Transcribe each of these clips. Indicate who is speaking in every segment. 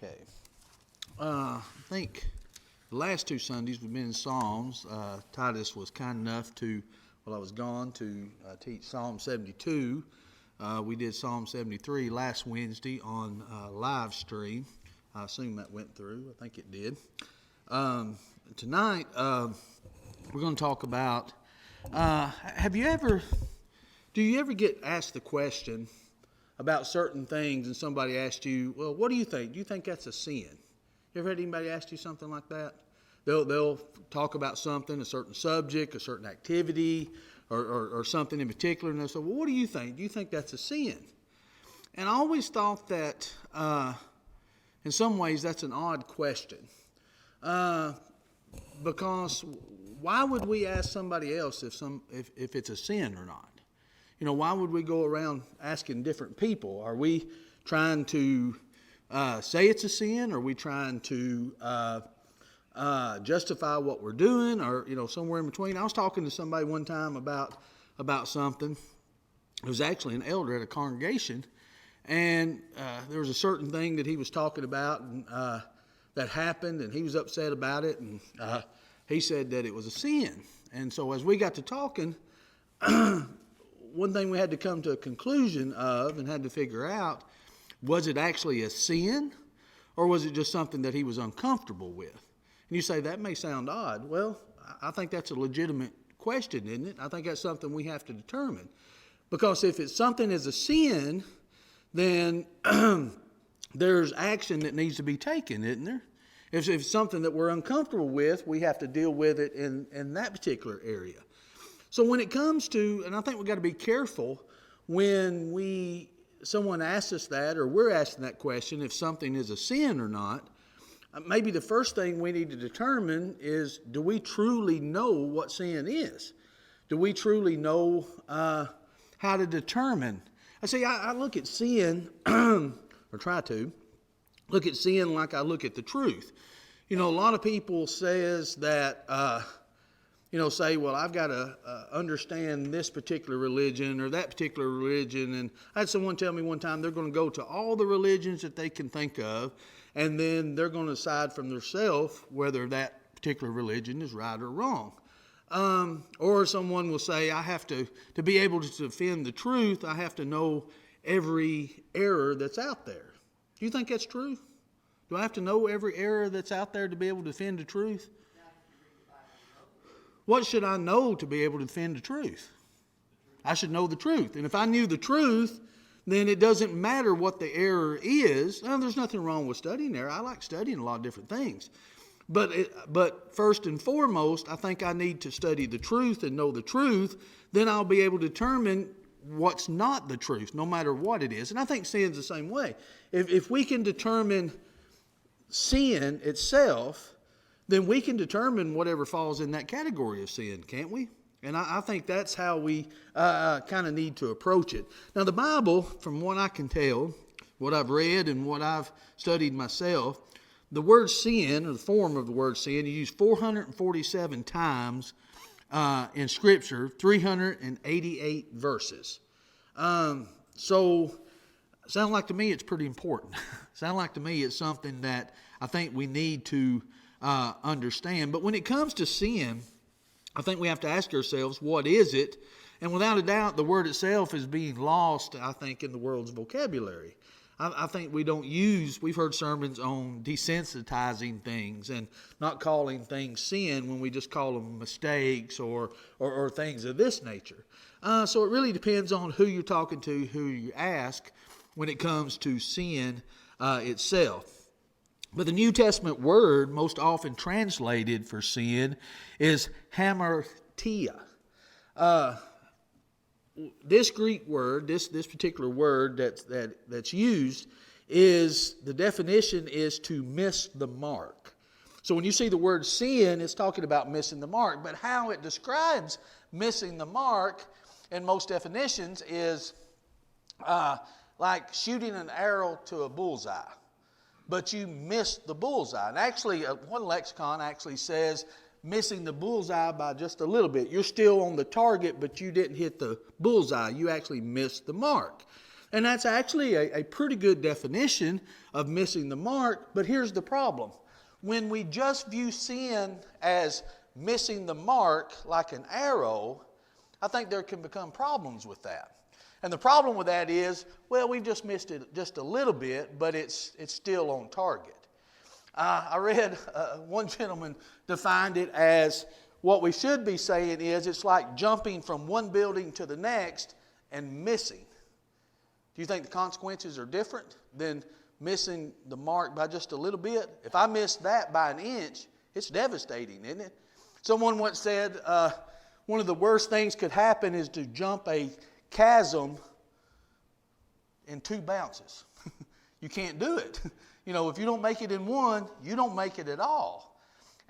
Speaker 1: Okay. I think the last two Sundays we've been in Psalms. Titus was kind enough to, while I was gone, to teach Psalm 72. We did Psalm 73 last Wednesday on live stream. I assume that went through. I think it did. Tonight we're going to talk about, do you ever get asked the question about certain things and somebody asked you, well, what do you think? Do you think that's a sin? You ever had anybody ask you something like that? They'll talk about something, a certain subject, a certain activity, or something in particular, and they'll say, well, what do you think? Do you think that's a sin? And I always thought that, in some ways, that's an odd question. Because why would we ask somebody else if it's a sin or not? You know, why would we go around asking different people? Are we trying to say it's a sin? Are we trying to justify what we're doing, or somewhere in between? I was talking to somebody one time about something. It was actually an elder at a congregation, and there was a certain thing that he was talking about and, that happened, and he was upset about it, and he said that it was a sin. And so as we got to talking, one thing we had to come to a conclusion of and had to figure out, was it actually a sin, or was it just something that he was uncomfortable with? And you say, that may sound odd. Well, I think that's a legitimate question, isn't it? I think that's something we have to determine. Because if it's something as a sin, then there's action that needs to be taken, isn't there? If it's something that we're uncomfortable with, we have to deal with it in that particular area. So when it comes to, and I think we've got to be careful when someone asks us that, or we're asking that question, if something is a sin or not, maybe the first thing we need to determine is, do we truly know what sin is? Do we truly know how to determine? I look at sin, or try to look at sin like I look at the truth. A lot of people says that, say, well, I've got to understand this particular religion or that particular religion. And I had someone tell me one time they're going to go to all the religions that they can think of, and then they're going to decide from themselves whether that particular religion is right or wrong. Or someone will say, I have to be able to defend the truth, I have to know every error that's out there. Do you think that's true? Do I have to know every error that's out there to be able to defend the truth? What should I know to be able to defend the truth? I should know the truth. And if I knew the truth, then it doesn't matter what the error is. Now, there's nothing wrong with studying there. I like studying a lot of different things. But first and foremost, I think I need to study the truth and know the truth. Then I'll be able to determine what's not the truth, no matter what it is. And I think sin's the same way. If we can determine sin itself, then we can determine whatever falls in that category of sin, can't we? And I think that's how we kind of need to approach it. Now, the Bible, from what I can tell, what I've read and what I've studied myself, the word sin, or the form of the word sin, is used 447 times in Scripture, 388 verses. So, sounds like to me it's pretty important. Sounds like to me it's something that I think we need to understand. But when it comes to sin, I think we have to ask ourselves, what is it? And without a doubt, the word itself is being lost, I think, in the world's vocabulary. I think we've heard sermons on desensitizing things and not calling things sin when we just call them mistakes or things of this nature. So it really depends on who you're talking to, who you ask, when it comes to sin itself. But the New Testament word most often translated for sin is hamartia. This Greek word, this particular word that's used, the definition is to miss the mark. So when you see the word sin, it's talking about missing the mark. But how it describes missing the mark in most definitions is like shooting an arrow to a bullseye, but you missed the bullseye. And actually, one lexicon actually says missing the bullseye by just a little bit. You're still on the target, but you didn't hit the bullseye. You actually missed the mark. And that's actually a pretty good definition of missing the mark. But here's the problem. When we just view sin as missing the mark like an arrow, I think there can become problems with that. And the problem with that is, well, we've just missed it just a little bit, but it's still on target. I read one gentleman defined it as what we should be saying is it's like jumping from one building to the next and missing. Do you think the consequences are different than missing the mark by just a little bit? If I miss that by an inch, it's devastating, isn't it? Someone once said one of the worst things could happen is to jump a chasm in 2 bounces. You can't do it. You know, if you don't make it in one, you don't make it at all.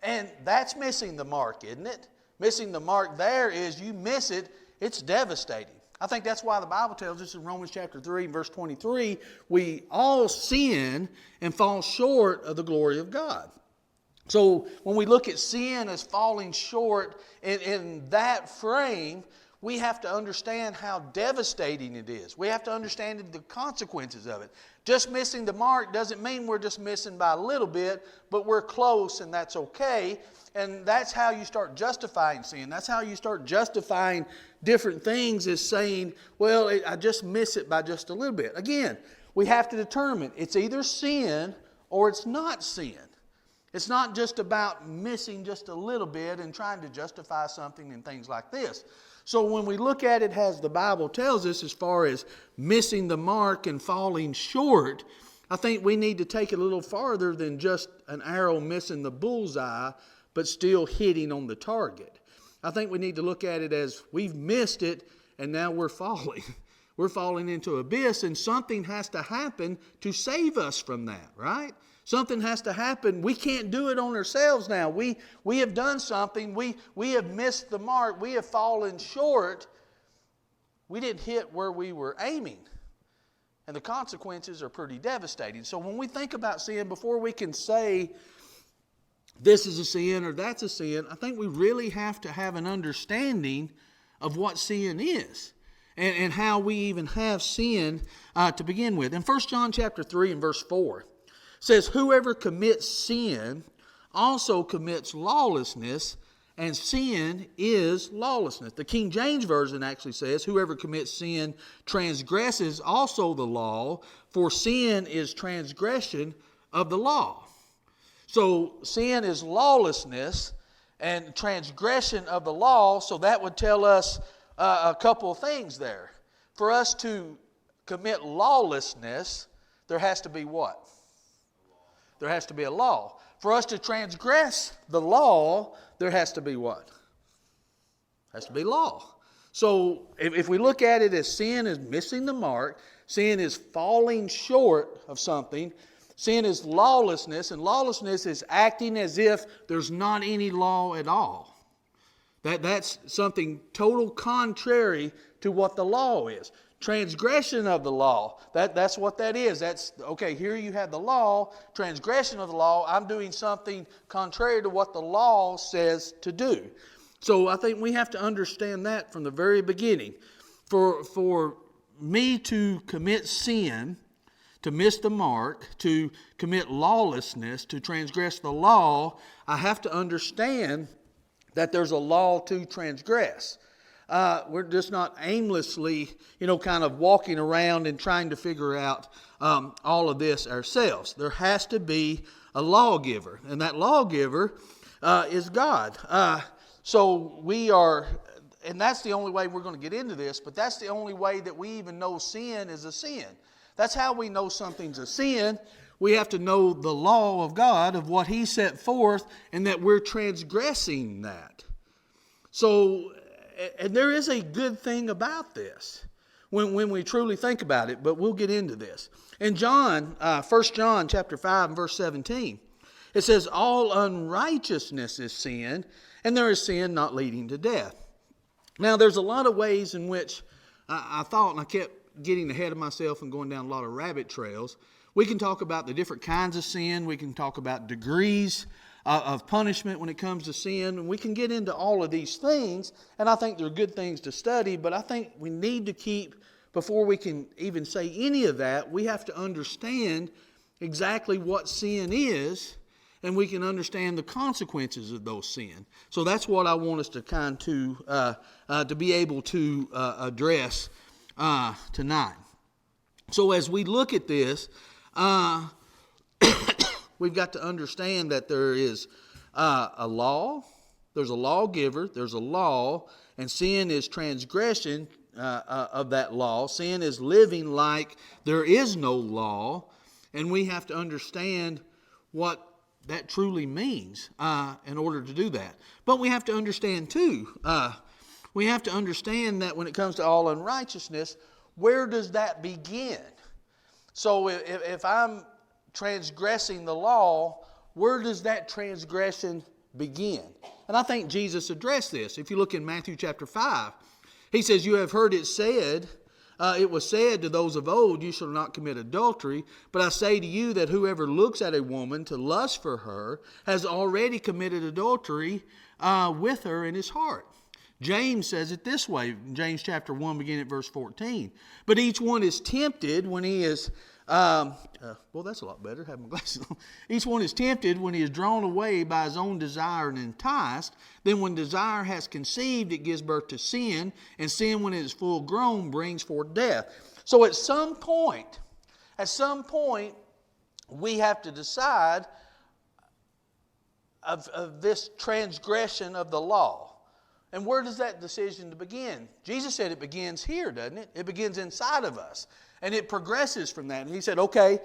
Speaker 1: And that's missing the mark, isn't it? Missing the mark there is you miss it, it's devastating. I think that's why the Bible tells us in Romans chapter 3, verse 23, we all sin and fall short of the glory of God. So when we look at sin as falling short in that frame, we have to understand how devastating it is. We have to understand the consequences of it. Just missing the mark doesn't mean we're just missing by a little bit, but we're close and that's okay. And that's how you start justifying sin. That's how you start justifying different things, is saying, well, I just miss it by just a little bit. Again, we have to determine it's either sin or it's not sin. It's not just about missing just a little bit and trying to justify something and things like this. So when we look at it as the Bible tells us as far as missing the mark and falling short, I think we need to take it a little farther than just an arrow missing the bullseye but still hitting on the target. I think we need to look at it as we've missed it and now we're falling. We're falling into abyss, and something has to happen to save us from that, right? Something has to happen. We can't do it on ourselves now. We have done something. We have missed the mark. We have fallen short. We didn't hit where we were aiming. And the consequences are pretty devastating. So when we think about sin, before we can say this is a sin or that's a sin, I think we really have to have an understanding of what sin is and how we even have sin to begin with. In 1 John chapter 3 and verse 4, says, whoever commits sin also commits lawlessness, and sin is lawlessness. The King James Version actually says, whoever commits sin transgresses also the law, for sin is transgression of the law. So sin is lawlessness and transgression of the law, so that would tell us a couple of things there. For us to commit lawlessness, there has to be what? There has to be a law. For us to transgress the law, there has to be what? Has to be law. So if we look at it as sin is missing the mark, sin is falling short of something, sin is lawlessness, and lawlessness is acting as if there's not any law at all. That's something total contrary to what the law is. Transgression of the law, that's what that is. That's, okay, here you have the law, transgression of the law. I'm doing something contrary to what the law says to do. So I think we have to understand that from the very beginning. For me to commit sin, to miss the mark, to commit lawlessness, to transgress the law, I have to understand that there's a law to transgress. We're just not aimlessly, kind of walking around and trying to figure out all of this ourselves. There has to be a lawgiver, and that lawgiver is God. So we are, and that's the only way we're going to get into this, but that's the only way that we even know sin is a sin. That's how we know something's a sin. We have to know the law of God, of what He set forth, and that we're transgressing that. So, and there is a good thing about this when we truly think about it, but we'll get into this. In John, 1 John chapter 5 and verse 17, it says, all unrighteousness is sin, and there is sin not leading to death. Now, there's a lot of ways in which I thought, and I kept getting ahead of myself and going down a lot of rabbit trails. We can talk about the different kinds of sin. We can talk about degrees of punishment when it comes to sin. And we can get into all of these things, and I think they're good things to study, but I think we need to keep before we can even say any of that, we have to understand exactly what sin is, and we can understand the consequences of those sin. So that's what I want us to to be able to address tonight. So as we look at this, we've got to understand that there is a law, there's a lawgiver, there's a law, and sin is transgression of that law. Sin is living like there is no law, and we have to understand what that truly means in order to do that. But we have to understand too, we have to understand that when it comes to all unrighteousness, where does that begin? So if I'm transgressing the law, where does that transgression begin? And I think Jesus addressed this. If you look in Matthew chapter 5, he says, "You have heard it said, it was said to those of old, you shall not commit adultery. But I say to you that whoever looks at a woman to lust for her has already committed adultery with her in his heart." James says it this way, James chapter 1, beginning at verse 14. "But each one is tempted when he is..." well, that's a lot better, have my glasses on. "Each one is tempted when he is drawn away by his own desire and enticed. Then when desire has conceived, it gives birth to sin. And sin, when it is full grown, brings forth death." So at some point, we have to decide of this transgression of the law. And where does that decision begin? Jesus said it begins here, doesn't it? It begins inside of us. And it progresses from that. And he said, okay,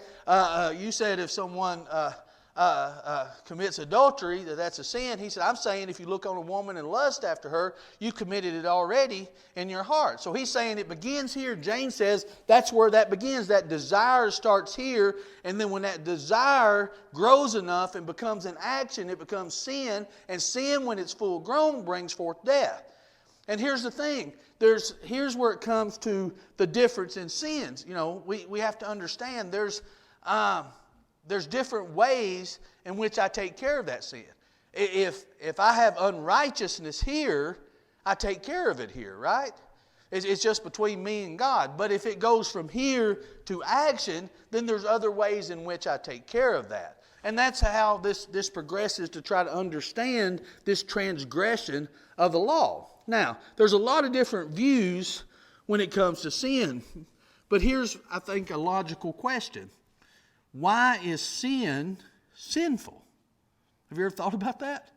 Speaker 1: you said if someone commits adultery, that's a sin. He said, I'm saying if you look on a woman and lust after her, you committed it already in your heart. So he's saying it begins here. James says that's where that begins. That desire starts here. And then when that desire grows enough and becomes an action, it becomes sin. And sin, when it's full grown, brings forth death. And here's the thing. Here's where it comes to the difference in sins. You know, we have to understand there's different ways in which I take care of that sin. If I have unrighteousness here, I take care of it here, right? It's just between me and God. But if it goes from here to action, then there's other ways in which I take care of that. And that's how this progresses to try to understand this transgression of the law. Now, there's a lot of different views when it comes to sin. But here's, I think, a logical question. Why is sin sinful? Have you ever thought about that?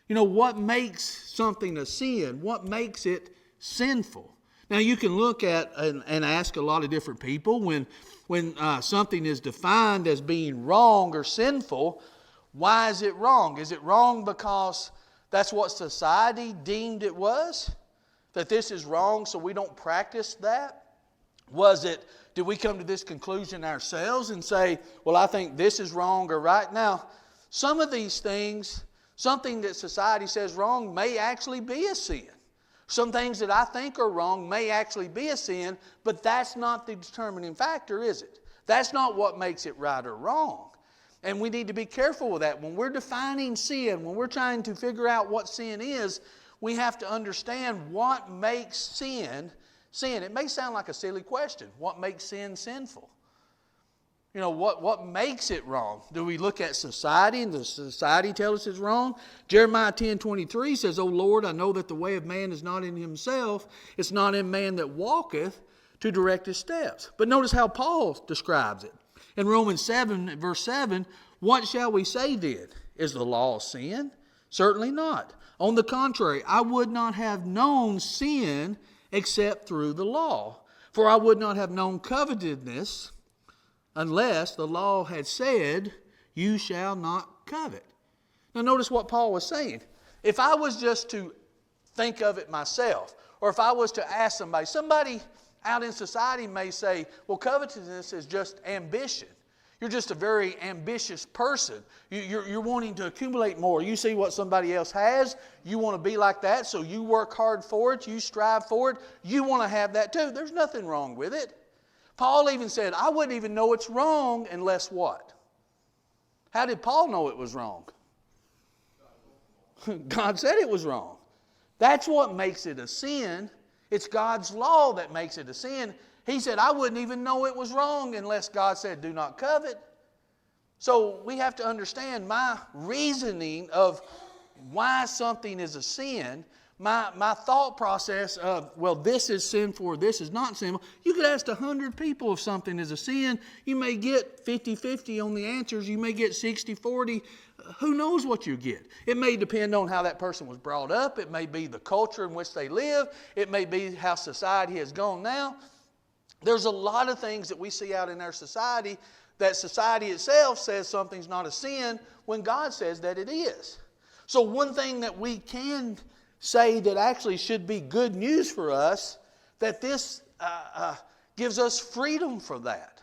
Speaker 1: You know, what makes something a sin? What makes it sinful? Now, you can look at and ask a lot of different people when something is defined as being wrong or sinful, why is it wrong? Is it wrong because that's what society deemed it was? That this is wrong, so we don't practice that? Did we come to this conclusion ourselves and say, well, I think this is wrong or right? Now, some of these things, something that society says wrong may actually be a sin. Some things that I think are wrong may actually be a sin, but that's not the determining factor, is it? That's not what makes it right or wrong. And we need to be careful with that. When we're defining sin, when we're trying to figure out what sin is, we have to understand what makes sin sin. It may sound like a silly question. What makes sin sinful? You know, what makes it wrong? Do we look at society and does society tell us it's wrong? Jeremiah 10:23 says, O Lord, I know that the way of man is not in himself. It's not in man that walketh to direct his steps. But notice how Paul describes it. In Romans 7, verse 7, what shall we say then? Is the law sin? Certainly not. On the contrary, I would not have known sin except through the law. For I would not have known covetousness unless the law had said, you shall not covet. Now notice what Paul was saying. If I was just to think of it myself, or if I was to ask somebody out in society may say, well, covetousness is just ambition. You're just a very ambitious person. You're wanting to accumulate more. You see what somebody else has. You want to be like that, so you work hard for it. You strive for it. You want to have that too. There's nothing wrong with it. Paul even said, I wouldn't even know it's wrong unless what? How did Paul know it was wrong? God said it was wrong. That's what makes it a sin. It's God's law that makes it a sin. He said, I wouldn't even know it was wrong unless God said, do not covet. So we have to understand my reasoning of why something is a sin, my thought process of, well, this is sinful or this is not sinful. You could ask 100 people if something is a sin. You may get 50-50 on the answers. You may get 60-40. Who knows what you get? It may depend on how that person was brought up. It may be the culture in which they live. It may be how society has gone now. There's a lot of things that we see out in our society that society itself says something's not a sin when God says that it is. So one thing that we can say that actually should be good news for us, that this gives us freedom for that.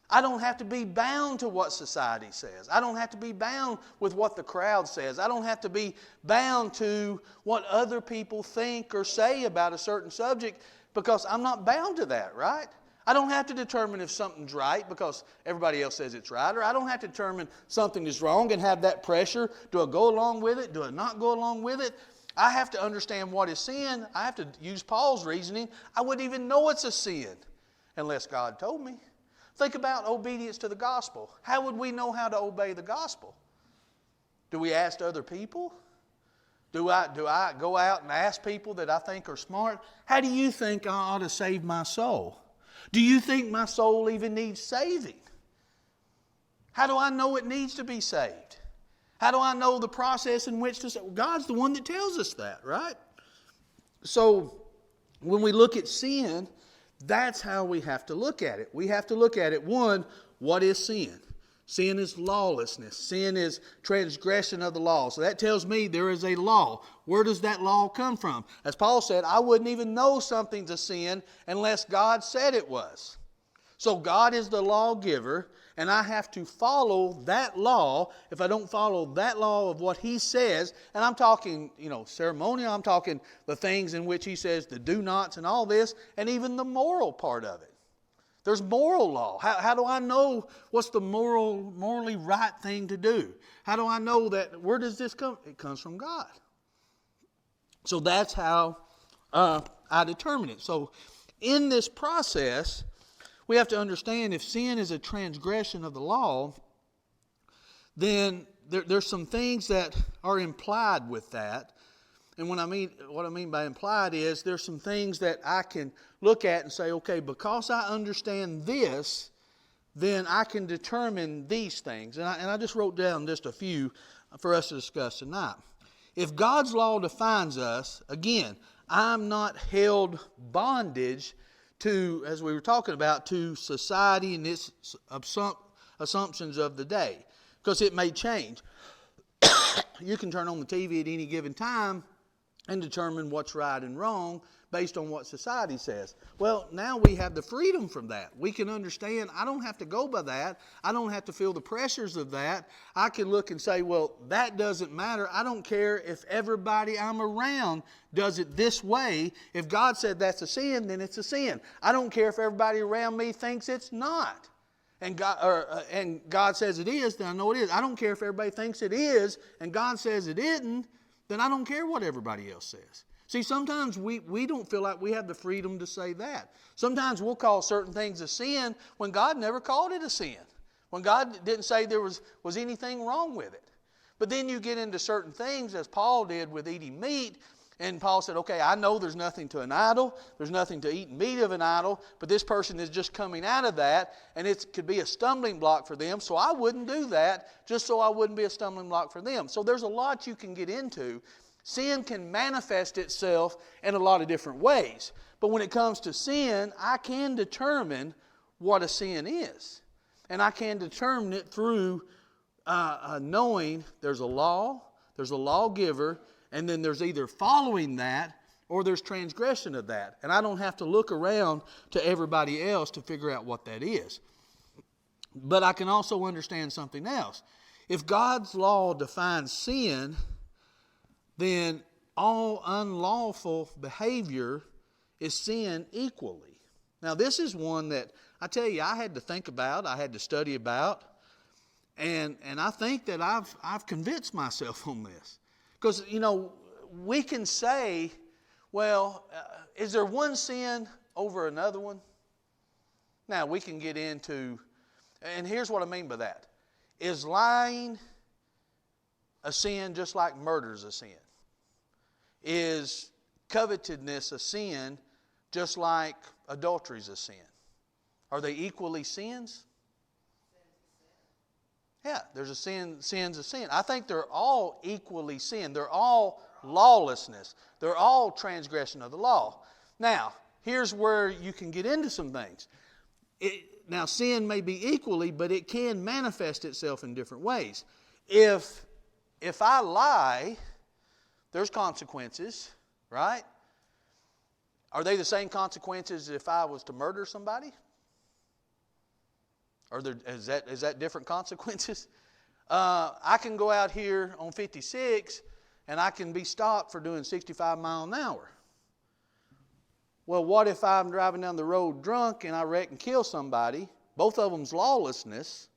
Speaker 1: I don't have to be bound to what society says. I don't have to be bound with what the crowd says. I don't have to be bound to what other people think or say about a certain subject, because I'm not bound to that, right? I don't have to determine if something's right because everybody else says it's right, or I don't have to determine something is wrong and have that pressure. Do I go along with it? Do I not go along with it? I have to understand what is sin. I have to use Paul's reasoning. I wouldn't even know it's a sin unless God told me. Think about obedience to the gospel. How would we know how to obey the gospel? Do we ask other people? Do I go out and ask people that I think are smart? How do you think I ought to save my soul? Do you think my soul even needs saving? How do I know it needs to be saved? How do I know the process in which to save? God's the one that tells us that, right? So when we look at sin, that's how we have to look at it. We have to look at it, one, what is sin? Sin is lawlessness. Sin is transgression of the law. So that tells me there is a law. Where does that law come from? As Paul said, I wouldn't even know something's a sin unless God said it was. So God is the lawgiver, and I have to follow that law. If I don't follow that law of what He says, and I'm talking, ceremonial, I'm talking the things in which He says the do nots and all this, and even the moral part of it. There's moral law. How do I know what's the morally right thing to do? How do I know that? Where does this come? It comes from God. So that's how I determine it. So in this process, we have to understand if sin is a transgression of the law, then there's some things that are implied with that. And what I mean by implied is there's some things that I can look at and say, okay, because I understand this, then I can determine these things. And I just wrote down just a few for us to discuss tonight. If God's law defines us, again, I'm not held bondage to, as we were talking about, to society and its assumptions of the day, because it may change. You can turn on the TV at any given time and determine what's right and wrong based on what society says. Well, now we have the freedom from that. We can understand, I don't have to go by that. I don't have to feel the pressures of that. I can look and say, well, that doesn't matter. I don't care if everybody I'm around does it this way. If God said that's a sin, then it's a sin. I don't care if everybody around me thinks it's not. And God says it is, then I know it is. I don't care if everybody thinks it is and God says it isn't, then I don't care what everybody else says. See, sometimes we don't feel like we have the freedom to say that. Sometimes we'll call certain things a sin when God never called it a sin. When God didn't say there was anything wrong with it. But then you get into certain things, as Paul did with eating meat, and Paul said, okay, I know there's nothing to an idol. There's nothing to eat meat of an idol, but this person is just coming out of that, and it could be a stumbling block for them, so I wouldn't do that just so I wouldn't be a stumbling block for them. So there's a lot you can get into. Sin can manifest itself in a lot of different ways. But when it comes to sin, I can determine what a sin is. And I can determine it through knowing there's a law, there's a lawgiver, and then there's either following that or there's transgression of that. And I don't have to look around to everybody else to figure out what that is. But I can also understand something else. If God's law defines sin, then all unlawful behavior is sin equally. Now, this is one that I tell you I had to think about, I had to study about, and I think that I've convinced myself on this. Because, we can say, well, is there one sin over another one? Now, we can get into, and here's what I mean by that. Is lying a sin just like murder is a sin? Is covetousness a sin just like adultery is a sin? Are they equally sins? Yeah, there's a sin, sin's a sin. I think they're all equally sin. They're all lawlessness. They're all transgression of the law. Now, here's where you can get into some things. Now, sin may be equally, but it can manifest itself in different ways. If I lie, there's consequences, right? Are they the same consequences if I was to murder somebody? Is that different consequences? I can go out here on 56 and I can be stopped for doing 65 miles an hour. Well, what if I'm driving down the road drunk and I wreck and kill somebody? Both of them's lawlessness.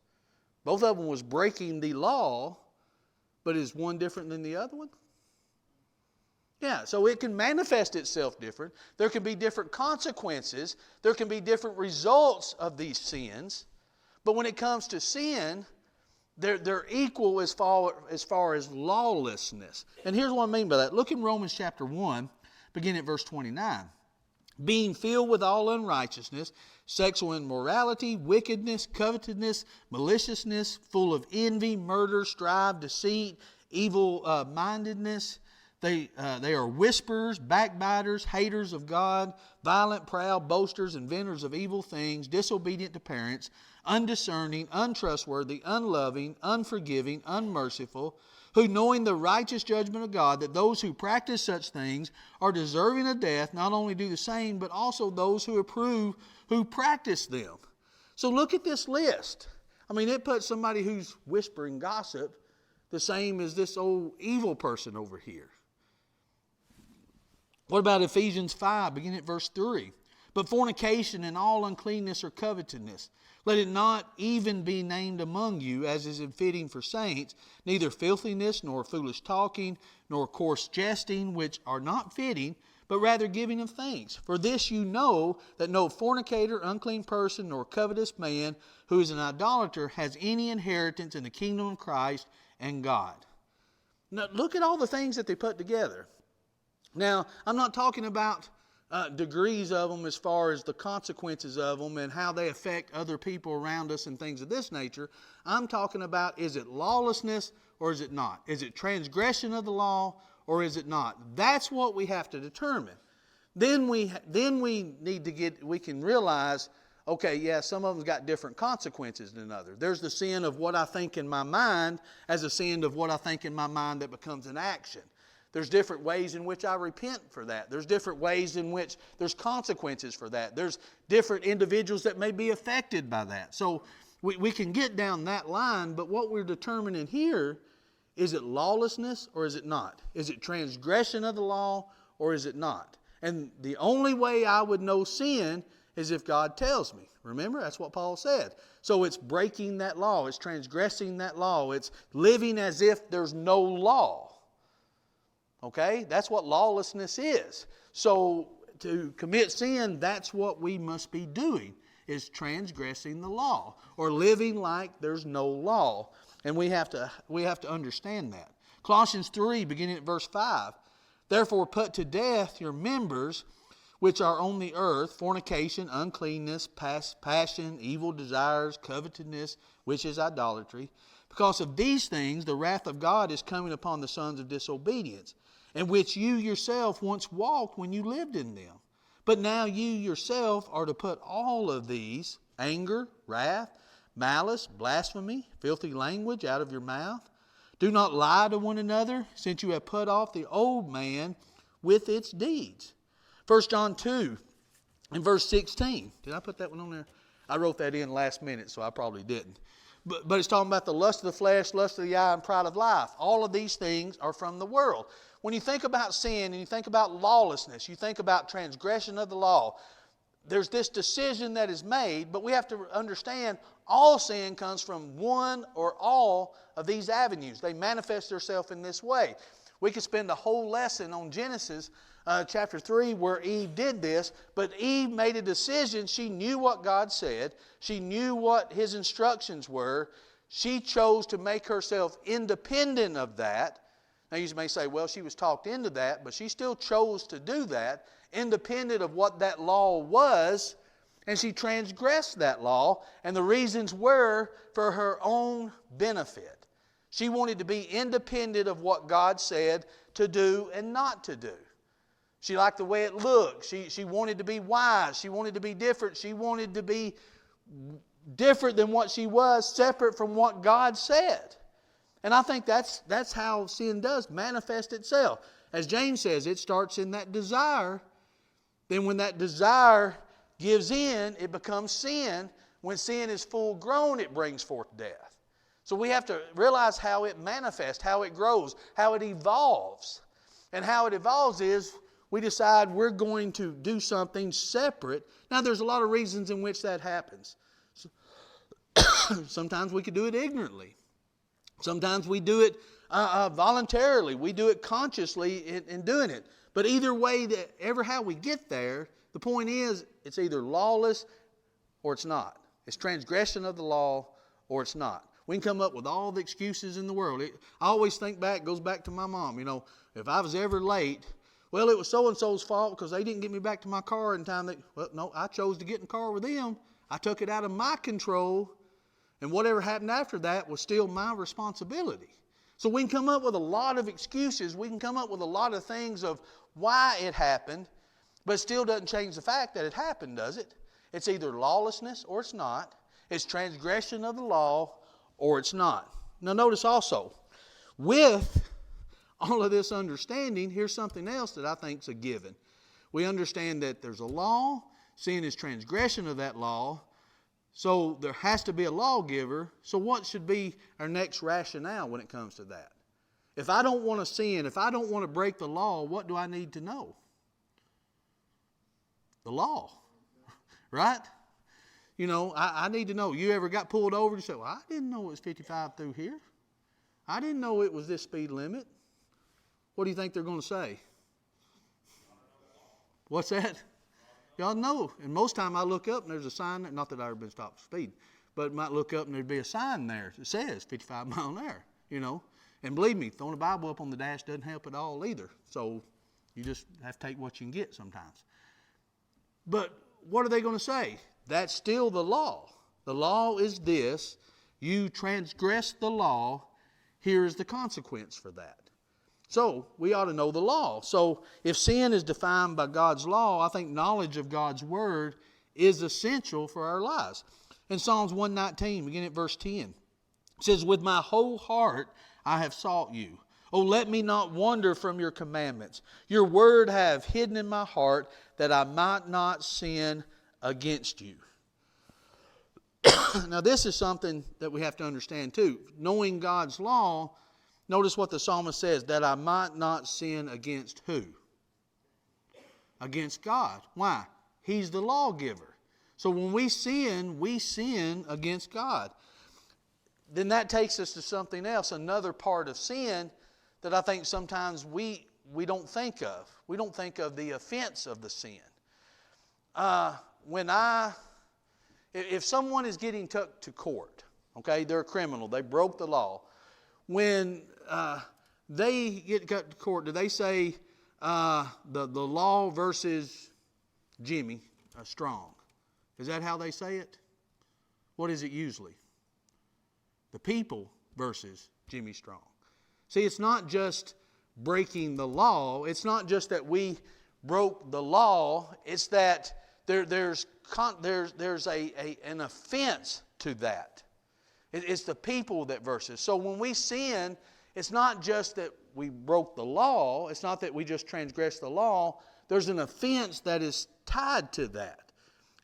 Speaker 1: Both of them was breaking the law, but is one different than the other one? Yeah, so it can manifest itself different. There can be different consequences. There can be different results of these sins. But when it comes to sin, they're equal as far as lawlessness. And here's what I mean by that. Look in Romans chapter 1, beginning at verse 29. Being filled with all unrighteousness, sexual immorality, wickedness, covetousness, maliciousness, full of envy, murder, strife, deceit, evil-mindedness. They are whisperers, backbiters, haters of God, violent, proud, boasters, inventors of evil things, disobedient to parents, undiscerning, untrustworthy, unloving, unforgiving, unmerciful, who knowing the righteous judgment of God, that those who practice such things are deserving of death, not only do the same, but also those who approve, who practice them. So look at this list. I mean, it puts somebody who's whispering gossip the same as this old evil person over here. What about Ephesians 5, beginning at verse 3? But fornication and all uncleanness or covetousness, let it not even be named among you, as is fitting for saints, neither filthiness, nor foolish talking, nor coarse jesting, which are not fitting, but rather giving of thanks. For this you know, that no fornicator, unclean person, nor covetous man, who is an idolater, has any inheritance in the kingdom of Christ and God. Now look at all the things that they put together. Now, I'm not talking about degrees of them as far as the consequences of them and how they affect other people around us and things of this nature. I'm talking about, is it lawlessness or is it not? Is it transgression of the law or is it not? That's what we have to determine. Then we need to we can realize, okay, yeah, some of them's got different consequences than others. There's the sin of what I think in my mind as a sin of what I think in my mind that becomes an action. There's different ways in which I repent for that. There's different ways in which there's consequences for that. There's different individuals that may be affected by that. So we can get down that line, but what we're determining here, is it lawlessness or is it not? Is it transgression of the law or is it not? And the only way I would know sin is if God tells me. Remember, that's what Paul said. So it's breaking that law. It's transgressing that law. It's living as if there's no law. Okay? That's what lawlessness is. So to commit sin, that's what we must be doing, is transgressing the law or living like there's no law. And we have to understand that. Colossians 3, beginning at verse 5. Therefore put to death your members which are on the earth, fornication, uncleanness, passion, evil desires, covetousness, which is idolatry. Because of these things the wrath of God is coming upon the sons of disobedience, in which you yourself once walked when you lived in them. But now you yourself are to put all of these, anger, wrath, malice, blasphemy, filthy language out of your mouth. Do not lie to one another, since you have put off the old man with its deeds. 1 John 2 and verse 16. Did I put that one on there? I wrote that in last minute, so I probably didn't. But it's talking about the lust of the flesh, lust of the eye, and pride of life. All of these things are from the world. When you think about sin and you think about lawlessness, you think about transgression of the law, there's this decision that is made, but we have to understand all sin comes from one or all of these avenues. They manifest themselves in this way. We could spend a whole lesson on Genesis chapter 3 where Eve did this, but Eve made a decision. She knew what God said. She knew what His instructions were. She chose to make herself independent of that. Now you may say, well, she was talked into that, but she still chose to do that, independent of what that law was, and she transgressed that law, and the reasons were for her own benefit. She wanted to be independent of what God said to do and not to do. She liked the way it looked. She wanted to be wise. She wanted to be different. She wanted to be different than what she was, separate from what God said. And I think that's how sin does manifest itself. As James says, it starts in that desire. Then when that desire gives in, it becomes sin. When sin is full grown, it brings forth death. So we have to realize how it manifests, how it grows, how it evolves. And how it evolves is we decide we're going to do something separate. Now there's a lot of reasons in which that happens. Sometimes we could do it ignorantly. Sometimes we do it voluntarily. We do it consciously in doing it. But either way, ever how we get there, the point is it's either lawless or it's not. It's transgression of the law or it's not. We can come up with all the excuses in the world. I always think back, goes back to my mom. You know, if I was ever late, well, it was so-and-so's fault because they didn't get me back to my car in time. Well, no, I chose to get in the car with them. I took it out of my control. And whatever happened after that was still my responsibility. So we can come up with a lot of excuses. We can come up with a lot of things of why it happened, but it still doesn't change the fact that it happened, does it? It's either lawlessness or it's not. It's transgression of the law or it's not. Now notice also, with all of this understanding, here's something else that I think is a given. We understand that there's a law. Sin is transgression of that law. So there has to be a lawgiver. So what should be our next rationale when it comes to that? If I don't want to sin, if I don't want to break the law, what do I need to know? The law, right? You know, I need to know. You ever got pulled over and you say, well, I didn't know it was 55 through here. I didn't know it was this speed limit. What do you think they're going to say? What's that? Y'all know. And most time I look up and there's a sign there. Not that I've ever been stopped for speed. But I might look up and there'd be a sign there that says 55 mile an hour. You know. And believe me, throwing a Bible up on the dash doesn't help at all either. So you just have to take what you can get sometimes. But what are they going to say? That's still the law. The law is this. You transgress the law. Here is the consequence for that. So we ought to know the law. So if sin is defined by God's law, I think knowledge of God's word is essential for our lives. In Psalms 119, beginning at verse 10, it says, with my whole heart I have sought you. Oh, let me not wander from your commandments. Your word I have hidden in my heart that I might not sin against you. Now this is something that we have to understand too. Knowing God's law, notice what the psalmist says, that I might not sin against who? Against God. Why? He's the lawgiver. So when we sin against God. Then that takes us to something else, another part of sin that I think sometimes we don't think of. We don't think of the offense of the sin. If someone is getting took to court, okay, they're a criminal, they broke the law. When they get cut to court, do they say the law versus Jimmy Strong? Is that how they say it? What is it usually? The people versus Jimmy Strong. See, it's not just breaking the law. It's not just that we broke the law. It's that there's an offense to that. It's the people that versus. So when we sin, it's not just that we broke the law. It's not that we just transgressed the law. There's an offense that is tied to that.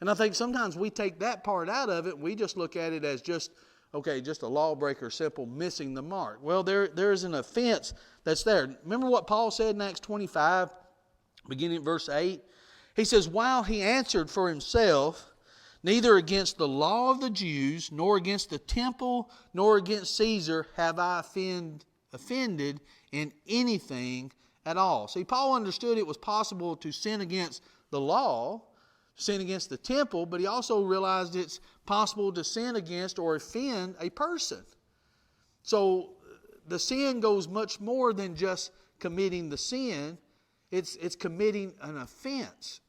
Speaker 1: And I think sometimes we take that part out of it. We just look at it as just a lawbreaker, simple missing the mark. Well, there's an offense that's there. Remember what Paul said in Acts 25, beginning at verse 8? He says, while he answered for himself, neither against the law of the Jews, nor against the temple, nor against Caesar have I offended in anything at all. See, Paul understood it was possible to sin against the law, sin against the temple, but he also realized it's possible to sin against or offend a person. So the sin goes much more than just committing the sin. It's committing an offense.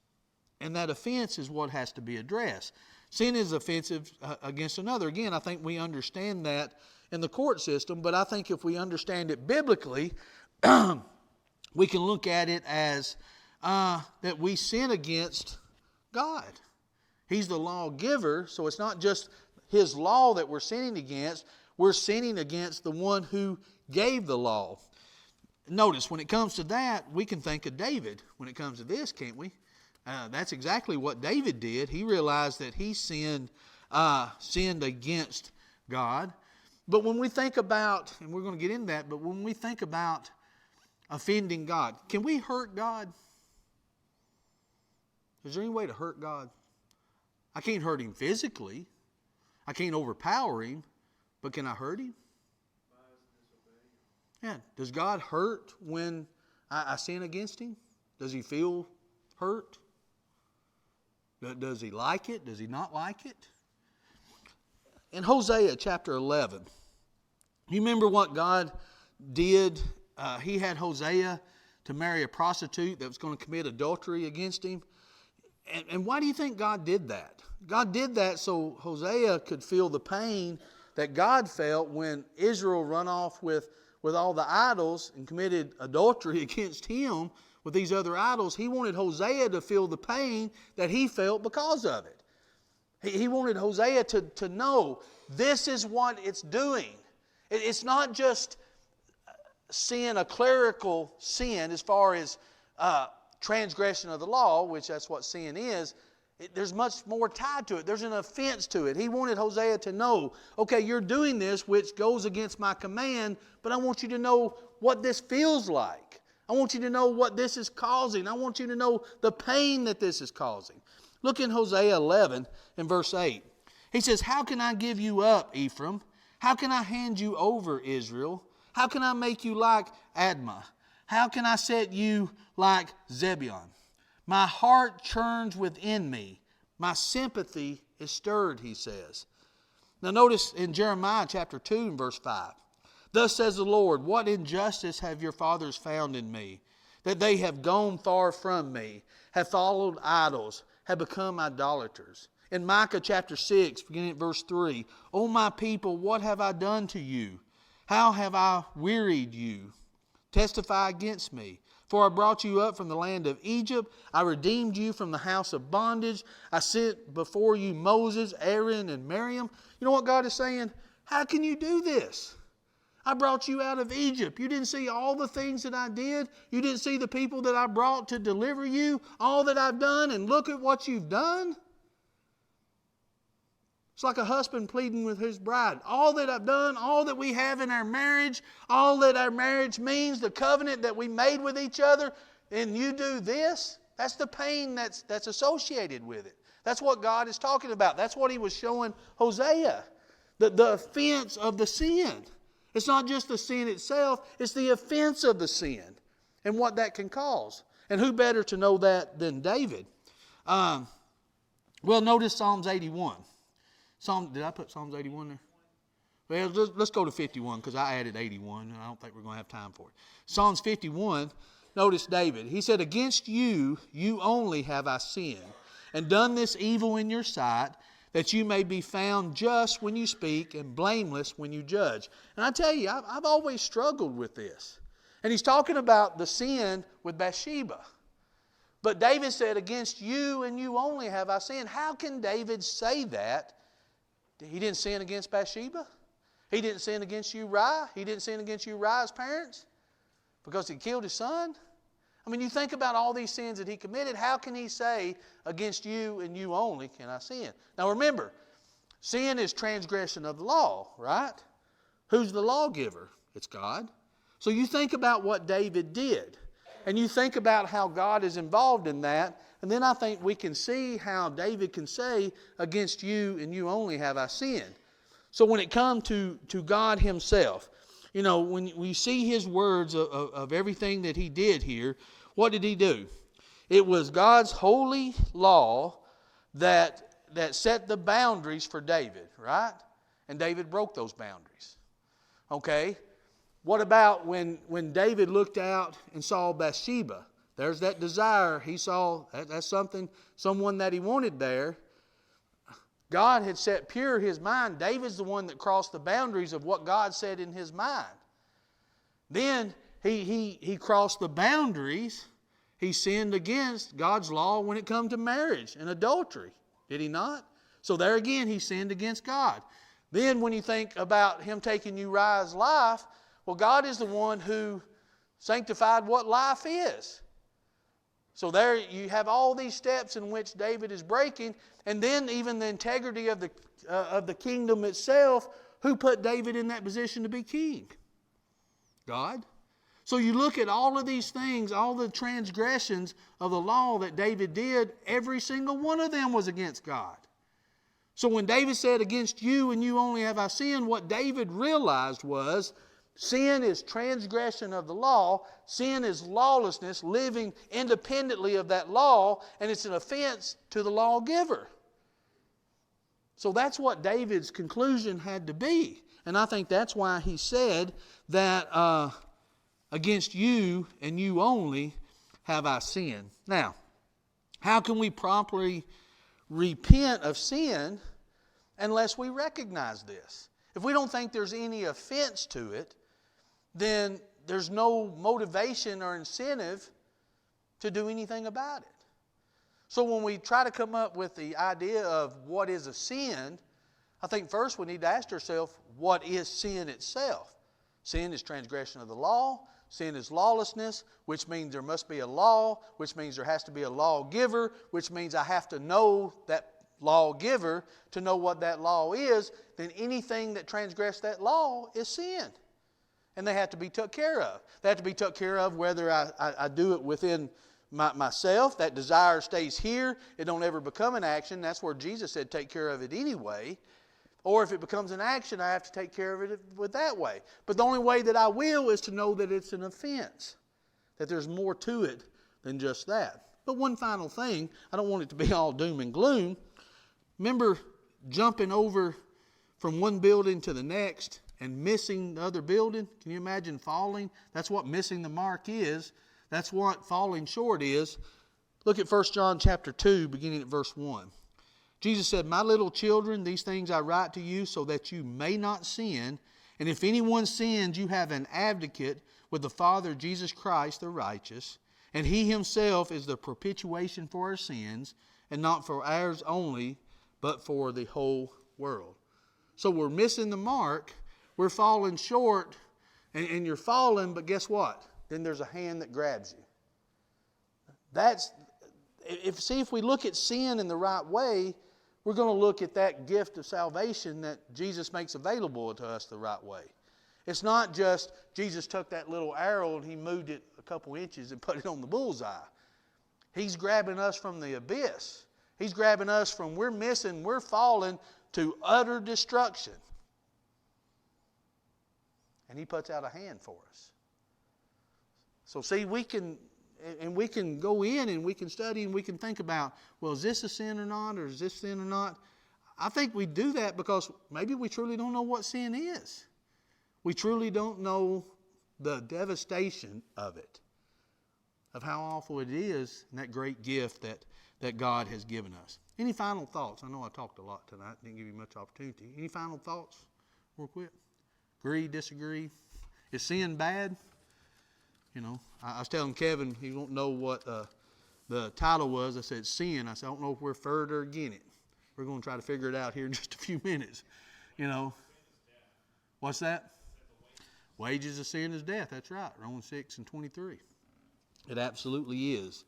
Speaker 1: And that offense is what has to be addressed. Sin is offensive against another. Again, I think we understand that in the court system, but I think if we understand it biblically, we can look at it as that we sin against God. He's the lawgiver, so it's not just His law that we're sinning against. We're sinning against the one who gave the law. Notice, when it comes to that, we can think of David. When it comes to this, can't we? That's exactly what David did. He realized that he sinned against God. But when we think about, and we're going to get into that, but when we think about offending God, can we hurt God? Is there any way to hurt God? I can't hurt Him physically. I can't overpower Him, but can I hurt Him? Yeah. Does God hurt when I sin against Him? Does He feel hurt? Does He like it? Does He not like it? In Hosea chapter 11, you remember what God did? He had Hosea to marry a prostitute that was going to commit adultery against him. And why do you think God did that? God did that so Hosea could feel the pain that God felt when Israel run off with all the idols and committed adultery against Him with these other idols. He wanted Hosea to feel the pain that he felt because of it. He wanted Hosea to know this is what it's doing. It's not just sin, a clerical sin as far as transgression of the law, which that's what sin is. There's much more tied to it. There's an offense to it. He wanted Hosea to know, okay, you're doing this, which goes against my command, but I want you to know what this feels like. I want you to know what this is causing. I want you to know the pain that this is causing. Look in Hosea 11 in verse 8. He says, how can I give you up, Ephraim? How can I hand you over, Israel? How can I make you like Admah? How can I set you like Zebulun? My heart churns within me. My sympathy is stirred, he says. Now notice in Jeremiah chapter 2 and verse 5. Thus says the Lord, what injustice have your fathers found in me, that they have gone far from me, have followed idols, have become idolaters. In Micah chapter 6, beginning at verse 3, O my people, what have I done to you? How have I wearied you? Testify against me. For I brought you up from the land of Egypt. I redeemed you from the house of bondage. I sent before you Moses, Aaron, and Miriam. You know what God is saying? How can you do this? I brought you out of Egypt. You didn't see all the things that I did. You didn't see the people that I brought to deliver you. All that I've done, and look at what you've done. It's like a husband pleading with his bride. All that I've done, all that we have in our marriage, all that our marriage means, the covenant that we made with each other, and you do this, that's the pain that's associated with it. That's what God is talking about. That's what He was showing Hosea. The offense of the sin. It's not just the sin itself, it's the offense of the sin and what that can cause. And who better to know that than David? Well, notice Psalms 81. Did I put Psalms 81 there? Well, let's go to 51 because I added 81 and I don't think we're going to have time for it. Psalms 51, notice David. He said, against you, you only have I sinned and done this evil in your sight, that you may be found just when you speak and blameless when you judge. And I tell you, I've always struggled with this. And he's talking about the sin with Bathsheba. But David said, against you and you only have I sinned. How can David say that? He didn't sin against Bathsheba. He didn't sin against Uriah. He didn't sin against Uriah's parents because he killed his son. I mean, you think about all these sins that he committed. How can he say, against you and you only can I sin? Now remember, sin is transgression of the law, right? Who's the lawgiver? It's God. So you think about what David did. And you think about how God is involved in that. And then I think we can see how David can say, against you and you only have I sinned. So when it comes to God Himself, you know, when we see his words of everything that he did here, what did he do? It was God's holy law that set the boundaries for David, right? And David broke those boundaries. Okay? What about when David looked out and saw Bathsheba? There's that desire. He saw that's someone that he wanted there. God had set pure his mind. David's the one that crossed the boundaries of what God said in his mind. Then he crossed the boundaries. He sinned against God's law when it comes to marriage and adultery. Did he not? So there again, he sinned against God. Then when you think about him taking Uriah's life, well, God is the one who sanctified what life is. So there you have all these steps in which David is breaking, and then even the integrity of the kingdom itself. Who put David in that position to be king? God. So you look at all of these things, all the transgressions of the law that David did, every single one of them was against God. So when David said, against you and you only have I sinned, what David realized was sin is transgression of the law. Sin is lawlessness, living independently of that law, and it's an offense to the lawgiver. So that's what David's conclusion had to be. And I think that's why he said that against you and you only have I sinned. Now, how can we properly repent of sin unless we recognize this? If we don't think there's any offense to it, then there's no motivation or incentive to do anything about it. So when we try to come up with the idea of what is a sin, I think first we need to ask ourselves, what is sin itself? Sin is transgression of the law. Sin is lawlessness, which means there must be a law, which means there has to be a lawgiver, which means I have to know that lawgiver to know what that law is. Then anything that transgress that law is sin. And they have to be took care of. They have to be took care of whether I do it within myself. That desire stays here. It don't ever become an action. That's where Jesus said take care of it anyway. Or if it becomes an action, I have to take care of it with that way. But the only way that I will is to know that it's an offense. That there's more to it than just that. But one final thing, I don't want it to be all doom and gloom. Remember jumping over from one building to the next and missing the other building? Can you imagine falling? That's what missing the mark is. That's what falling short is. Look at 1 John chapter 2, beginning at verse 1. Jesus said, my little children, these things I write to you so that you may not sin. And if anyone sins, you have an advocate with the Father, Jesus Christ, the righteous. And he himself is the propitiation for our sins, and not for ours only, but for the whole world. So we're missing the mark. We're falling short, and you're falling, but guess what? Then there's a hand that grabs you. If we look at sin in the right way, we're going to look at that gift of salvation that Jesus makes available to us the right way. It's not just Jesus took that little arrow and he moved it a couple inches and put it on the bullseye. He's grabbing us from the abyss. He's grabbing us from we're falling to utter destruction. And he puts out a hand for us. So see, we can go in and we can study and we can think about, well, is this a sin or not, or is this sin or not? I think we do that because maybe we truly don't know what sin is. We truly don't know the devastation of it, of how awful it is, and that great gift that God has given us. Any final thoughts? I know I talked a lot tonight, didn't give you much opportunity. Any final thoughts real quick? Agree, disagree? Is sin bad? You know, I was telling Kevin, he won't know what the title was. I said, sin. I said, I don't know if we're for it or against it. We're going to try to figure it out here in just a few minutes. You know. What's that? Wages of sin is death. That's right. Romans 6:23. It absolutely is.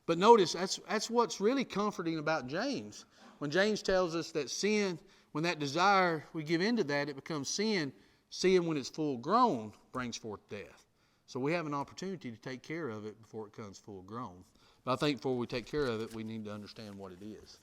Speaker 1: But notice, that's what's really comforting about James. When James tells us that sin, when that desire, we give into that, it becomes sin. Sin, when it's full grown, brings forth death. So we have an opportunity to take care of it before it comes full grown. But I think before we take care of it, we need to understand what it is.